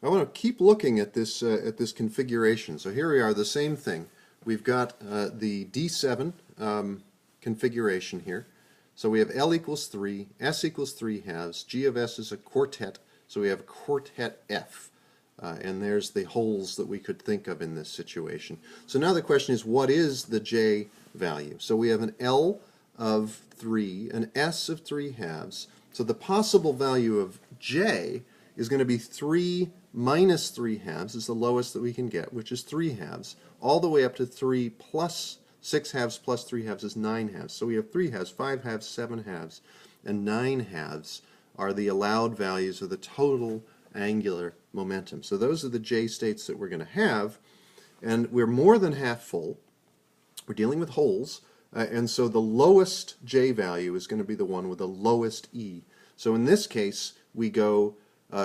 I want to keep looking at this configuration. So here we are, the same thing. We've got the D7 configuration here. So we have L equals 3, S equals 3 halves, G of S is a quartet, so we have a quartet F. And there's the holes that we could think of in this situation. So now the question is, what is the J value? So we have an L of 3, an S of 3 halves. So the possible value of J is going to be 3 minus 3 halves is the lowest that we can get, which is 3 halves, all the way up to 3 plus 6 halves plus 3 halves is 9 halves. So we have 3 halves, 5 halves, 7 halves, and 9 halves are the allowed values of the total angular momentum. So those are the J states that we're going to have, and we're more than half full. We're dealing with holes, and so the lowest J value is going to be the one with the lowest E. So in this case, we go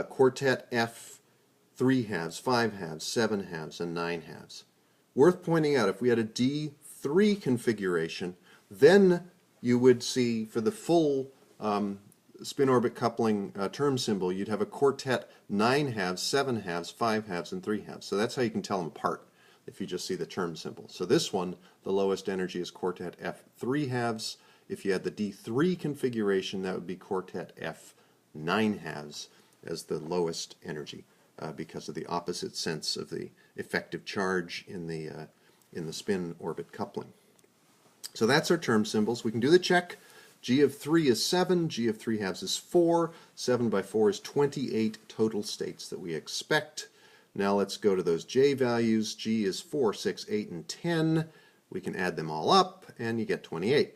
quartet F, 3 halves, 5 halves, 7 halves, and 9 halves. Worth pointing out, if we had a D3 configuration, then you would see for the full spin-orbit coupling term symbol, you'd have a quartet 9 halves, 7 halves, 5 halves, and 3 halves. So that's how you can tell them apart if you just see the term symbol. So this one, the lowest energy is quartet F 3 halves. If you had the D3 configuration, that would be quartet F 9 halves as the lowest energy because of the opposite sense of the effective charge in the spin-orbit coupling. So that's our term symbols. We can do the check. G of 3 is 7, G of 3 halves is 4, 7 by 4 is 28 total states that we expect. Now let's go to those J values. G is 4, 6, 8, and 10. We can add them all up, and you get 28.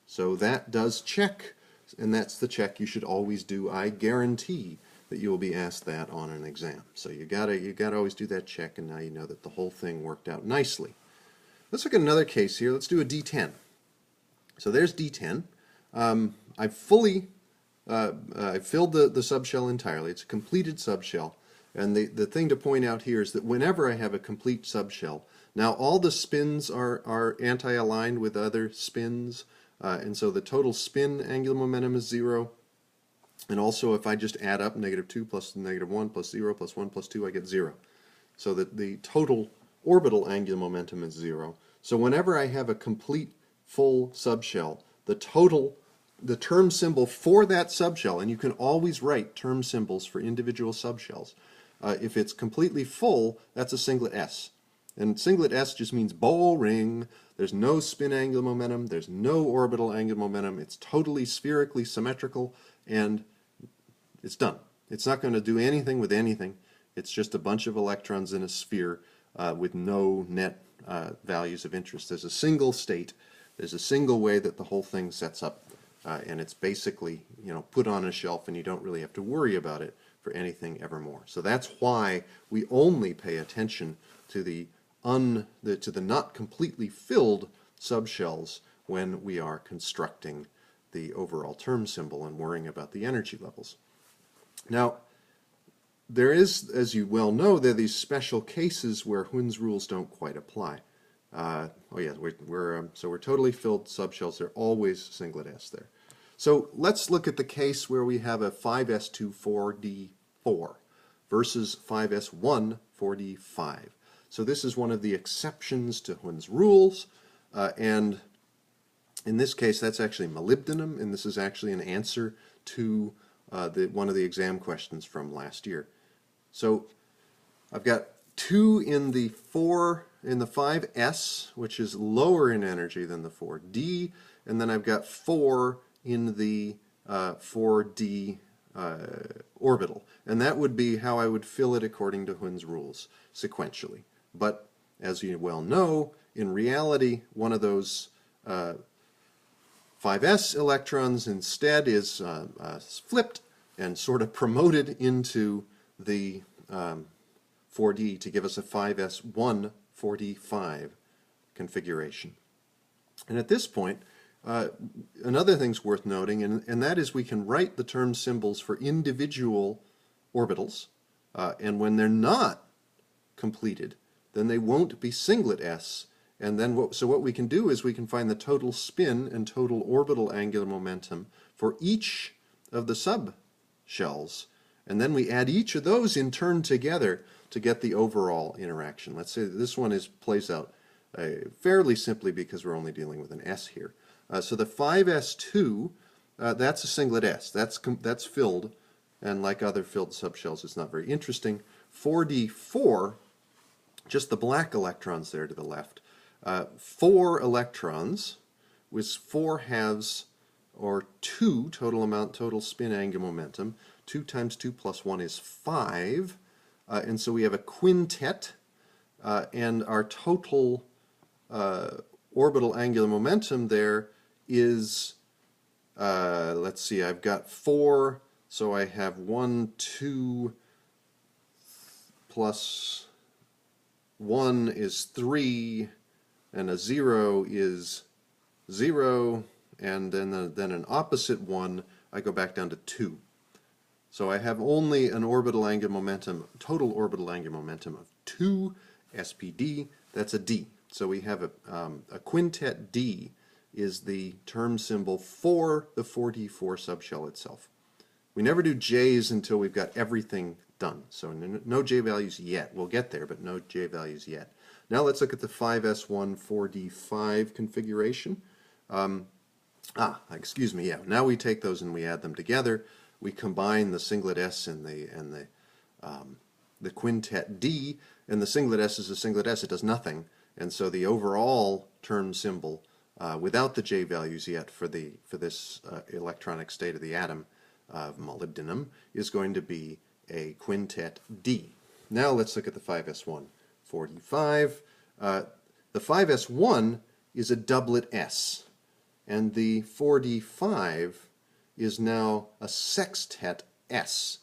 So that does check, and that's the check you should always do. I guarantee that you will be asked that on an exam. So you gotta always do that check, and now you know that the whole thing worked out nicely. Let's look at another case here. Let's do a D10. So there's D10. I've filled the subshell entirely. It's a completed subshell. And the thing to point out here is that whenever I have a complete subshell, now all the spins are anti-aligned with other spins, and so the total spin angular momentum is 0. And also if I just add up -2 plus -1 plus 0 plus 1 plus 2, I get 0. So that the total orbital angular momentum is 0. So whenever I have a complete full subshell, the term symbol for that subshell, and you can always write term symbols for individual subshells, if it's completely full, that's a singlet S. And singlet S just means boring. There's no spin angular momentum, there's no orbital angular momentum, it's totally spherically symmetrical, and it's done. It's not going to do anything with anything. It's just a bunch of electrons in a sphere with no net values of interest. There's a single state. There's a single way that the whole thing sets up, and it's basically, put on a shelf, and you don't really have to worry about it for anything evermore. So that's why we only pay attention to the not completely filled subshells when we are constructing the overall term symbol and worrying about the energy levels. Now, there is, as you well know, there are these special cases where Hund's rules don't quite apply. So we're totally filled subshells. They're always singlet S there. So let's look at the case where we have a 5s2 4d4 versus 5s1 4d5. So this is one of the exceptions to Hund's rules, and in this case that's actually molybdenum, and this is actually an answer to one of the exam questions from last year. So I've got 2 in the 5s, which is lower in energy than the 4d, and then I've got 4 in the 4d orbital. And that would be how I would fill it according to Hund's rules, sequentially. But as you well know, in reality, one of those 5s electrons instead is flipped and sort of promoted into the 4d to give us a 5s1 4d5 configuration. And at this point, another thing's worth noting, and that is we can write the term symbols for individual orbitals, and when they're not completed, then they won't be singlet S. And then what we can do is we can find the total spin and total orbital angular momentum for each of the subshells, And then we add each of those in turn together to get the overall interaction. Let's say that this one plays out fairly simply because we're only dealing with an S here. So the 5s2, that's a singlet S. That's filled, and like other filled subshells, it's not very interesting. 4d4, just the black electrons there to the left. 4 electrons with 4 halves, or 2 total spin angular momentum. 2 times 2 plus 1 is 5. And so we have a quintet, and our total orbital angular momentum there is, let's see, I've got 4, so I have 1, 2, plus 1 is 3, and a 0 is 0, and then an opposite 1, I go back down to 2. So I have only an orbital angular momentum, total orbital angular momentum of 2 SPD. That's a D. So we have a quintet D is the term symbol for the 4d4 subshell itself. We never do J's until we've got everything done. So no J values yet. We'll get there, but no J values yet. Now let's look at the 5s1 4d5 configuration. Excuse me, yeah. Now we take those and we add them together. We combine the singlet S and the quintet D, and the singlet S is a singlet S. It does nothing, and so the overall term symbol, without the J values yet for this electronic state of the atom of molybdenum, is going to be a quintet D. Now let's look at the 5s1 4d5. The 5s1 is a doublet S, and the 4d5 is now a sextet S.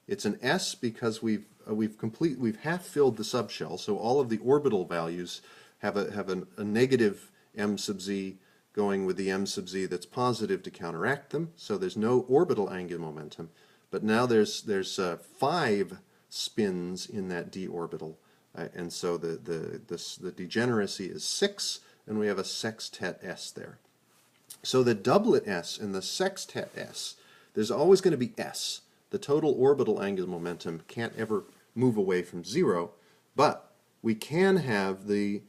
It's an S because we've half filled the subshell, so all of the orbital values have a negative m sub z going with the m sub z that's positive to counteract them. So there's no orbital angular momentum, but now there's 5 spins in that d orbital, and so the degeneracy is 6, and we have a sextet S there. So the doublet S and the sextet S, there's always going to be S. The total orbital angular momentum can't ever move away from 0, but we can have the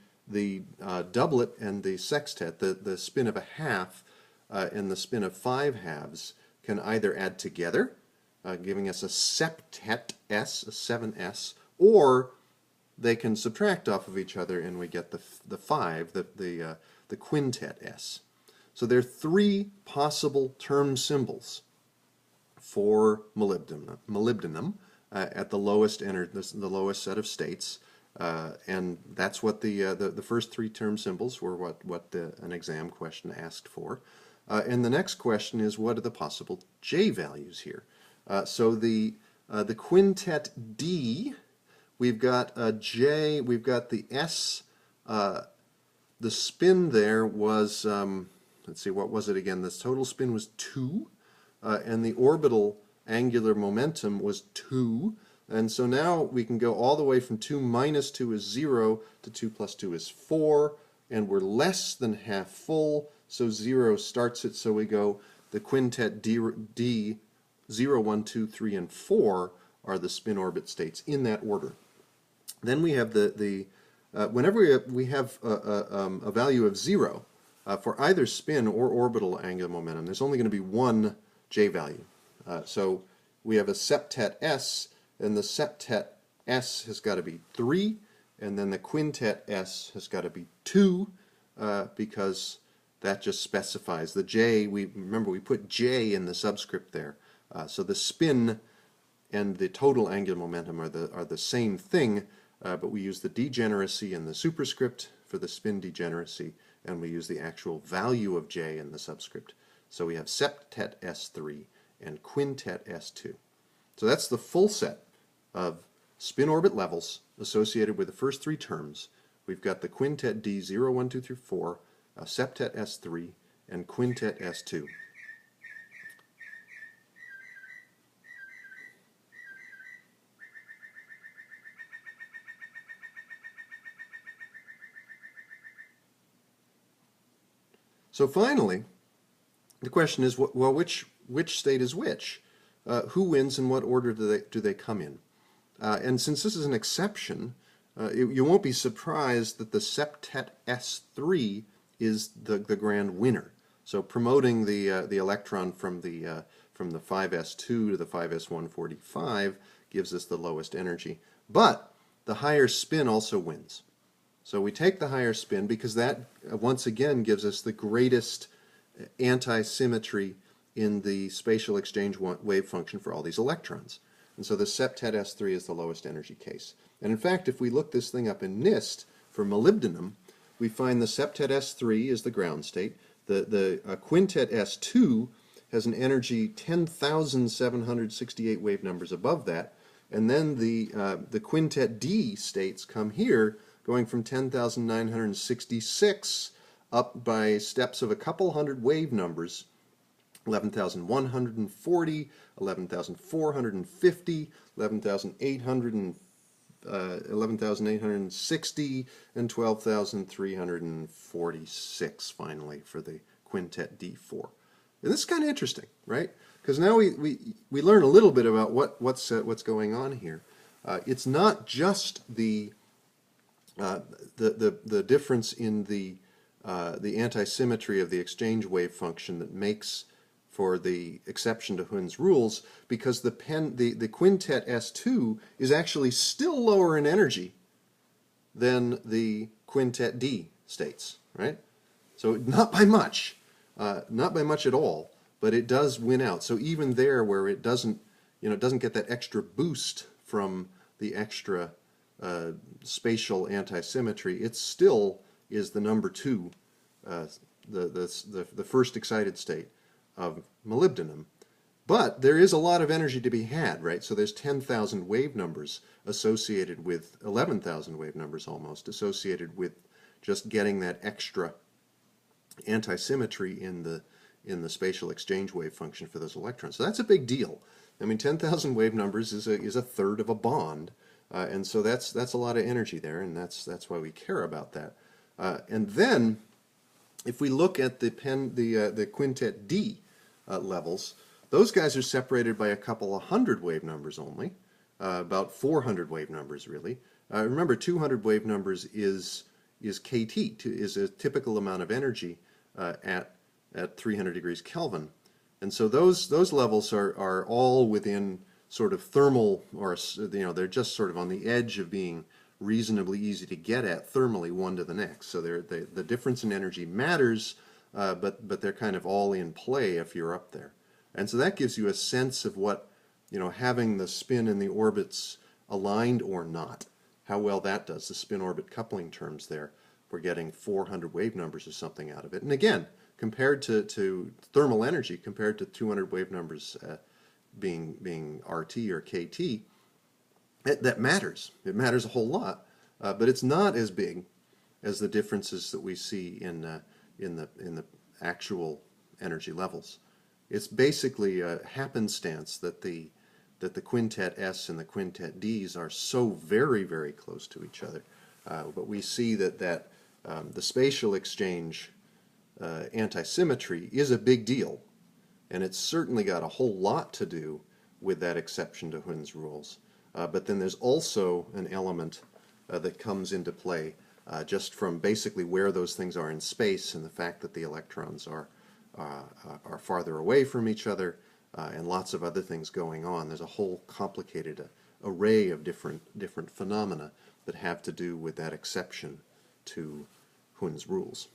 doublet and the sextet, the spin of a half and the spin of 5 halves, can either add together, giving us a septet S, a 7S, or they can subtract off of each other and we get the 5, the quintet S. So there are 3 possible term symbols for molybdenum at the lowest the lowest set of states, and that's what the first 3 term symbols were what an exam question asked for. And the next question is, what are the possible J values here? So the quintet D, we've got a J, we've got the S. The spin there was, let's see, what was it again? The total spin was 2, and the orbital angular momentum was 2. And so now we can go all the way from 2 minus 2 is 0 to 2 plus 2 is 4, and we're less than half full, so 0 starts it. So we go the quintet D 0, 1, 2, 3, and 4 are the spin orbit states in that order. Then we have whenever we have a value of 0, for either spin or orbital angular momentum, there's only going to be one J value. So we have a septet S, and the septet S has got to be 3, and then the quintet S has got to be 2, because that just specifies the J. Remember, we put J in the subscript there. So the spin and the total angular momentum are the same thing, but we use the degeneracy in the superscript for the spin degeneracy, and we use the actual value of J in the subscript. So we have septet S3 and quintet S2. So that's the full set of spin orbit levels associated with the first 3 terms. We've got the quintet D 0, 1, 2, 3, 4, septet S3, and quintet S2. So finally, the question is, well, which state is which? who wins and what order do they come in. And since this is an exception, you won't be surprised that the septet S3 is the grand winner. So promoting the electron from the 5s2 to the 5s145 gives us the lowest energy. But the higher spin also wins. So we take the higher spin because that once again gives us the greatest anti-symmetry in the spatial exchange wave function for all these electrons. And so the septet S3 is the lowest energy case. And in fact, if we look this thing up in NIST for molybdenum, we find the septet S3 is the ground state. The quintet S2 has an energy 10,768 wave numbers above that. And then the quintet D states come here, going from 10,966 up by steps of a couple hundred wave numbers, 11,140, 11,450, 11,860, and 12,346 finally for the quintet D4. And this is kind of interesting, right? Because now we learn a little bit about what's going on here. It's not just the difference in the anti-symmetry of the exchange wave function that makes for the exception to Hund's rules, because the quintet S2 is actually still lower in energy than the quintet D states, right? So not by much at all, but it does win out. So even there where it doesn't get that extra boost from the extra spatial anti-symmetry, it still is the number two, the first excited state of molybdenum. But there is a lot of energy to be had, right? So there's 10,000 wave numbers associated with 11,000 wave numbers almost associated with just getting that extra anti-symmetry in the spatial exchange wave function for those electrons. So that's a big deal. I mean, 10,000 wave numbers is a third of a bond, and so that's a lot of energy there, and that's why we care about that. And then, if we look at the quintet D levels, those guys are separated by a couple of hundred wave numbers only, about 400 wave numbers really. Remember, 200 wave numbers is kT, is a typical amount of energy at 300 degrees Kelvin. And so those levels are all within sort of thermal, or they're just sort of on the edge of being reasonably easy to get at thermally one to the next. So the difference in energy matters, but they're kind of all in play if you're up there. And so that gives you a sense of what, having the spin and the orbits aligned or not, how well that does. The spin-orbit coupling terms there, we're getting 400 wave numbers or something out of it. And again, compared to thermal energy, compared to 200 wave numbers being RT or KT, that matters. It matters a whole lot, but it's not as big as the differences that we see in the actual energy levels. It's basically a happenstance that the quintet S and the quintet Ds are so very, very close to each other. But we see that the spatial exchange anti-symmetry is a big deal, and it's certainly got a whole lot to do with that exception to Hund's rules. But then there's also an element that comes into play just from basically where those things are in space and the fact that the electrons are farther away from each other and lots of other things going on. There's a whole complicated array of different phenomena that have to do with that exception to Hund's rules.